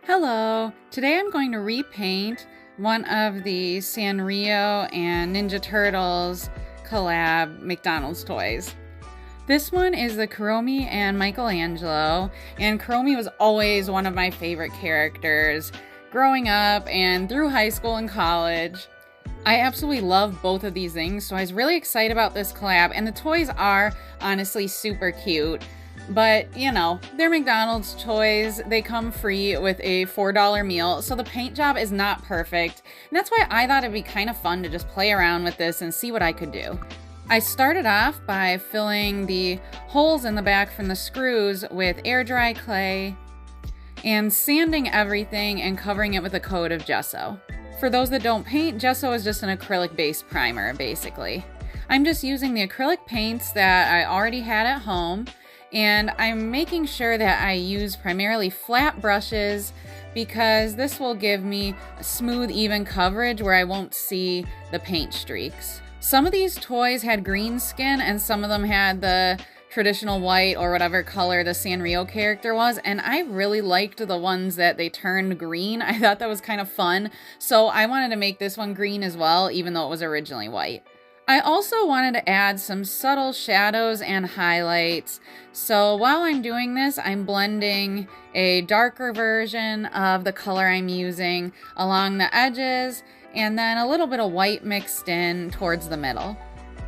Hello! Today I'm going to repaint one of the Sanrio and Ninja Turtles collab McDonald's toys. This one is the Kuromi and Michaelangelo, and Kuromi was always one of my favorite characters growing up and through high school and college. I absolutely love both of these things, so I was really excited about this collab, and the toys are honestly super cute. But, you know, they're McDonald's toys. They come free with a $4 meal, so the paint job is not perfect. And that's why I thought it'd be kind of fun to just play around with this and see what I could do. I started off by filling the holes in the back from the screws with air dry clay and sanding everything and covering it with a coat of gesso. For those that don't paint, gesso is just an acrylic-based primer, basically. I'm just using the acrylic paints that I already had at home, and I'm making sure that I use primarily flat brushes because this will give me a smooth, even coverage where I won't see the paint streaks. Some of these toys had green skin and some of them had the traditional white or whatever color the Sanrio character was, and I really liked the ones that they turned green. I thought that was kind of fun, so I wanted to make this one green as well, even though it was originally white. I also wanted to add some subtle shadows and highlights. So while I'm doing this, I'm blending a darker version of the color I'm using along the edges and then a little bit of white mixed in towards the middle.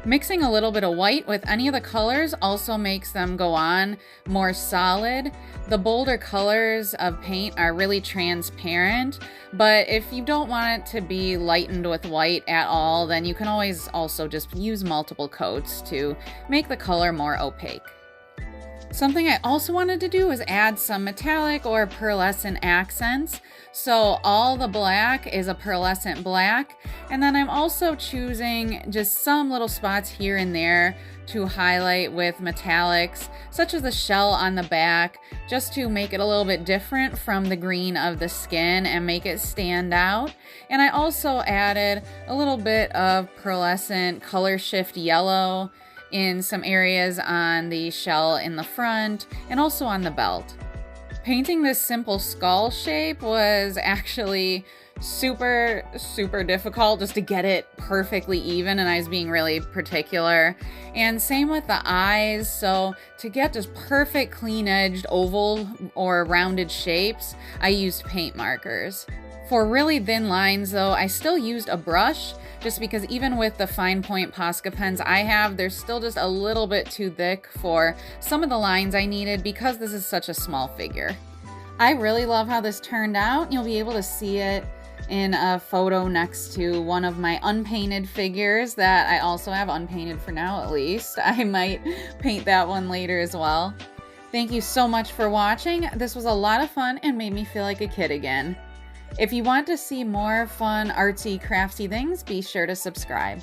Mixing a little bit of white with any of the colors also makes them go on more solid. The bolder colors of paint are really transparent, but if you don't want it to be lightened with white at all, then you can always also just use multiple coats to make the color more opaque. Something I also wanted to do was add some metallic or pearlescent accents. So all the black is a pearlescent black, and then I'm also choosing just some little spots here and there to highlight with metallics, such as the shell on the back, just to make it a little bit different from the green of the skin and make it stand out. And I also added a little bit of pearlescent color shift yellow in some areas on the shell in the front and also on the belt. Painting this simple skull shape was actually super difficult just to get it perfectly even, and I was being really particular. And same with the eyes, so to get just perfect clean-edged oval or rounded shapes, I used paint markers. For really thin lines though, I still used a brush just because even with the fine point Posca pens I have, they're still just a little bit too thick for some of the lines I needed because this is such a small figure. I really love how this turned out. You'll be able to see it in a photo next to one of my unpainted figures that I also have unpainted for now at least. I might paint that one later as well. Thank you so much for watching. This was a lot of fun and made me feel like a kid again. If you want to see more fun, artsy, crafty things, be sure to subscribe.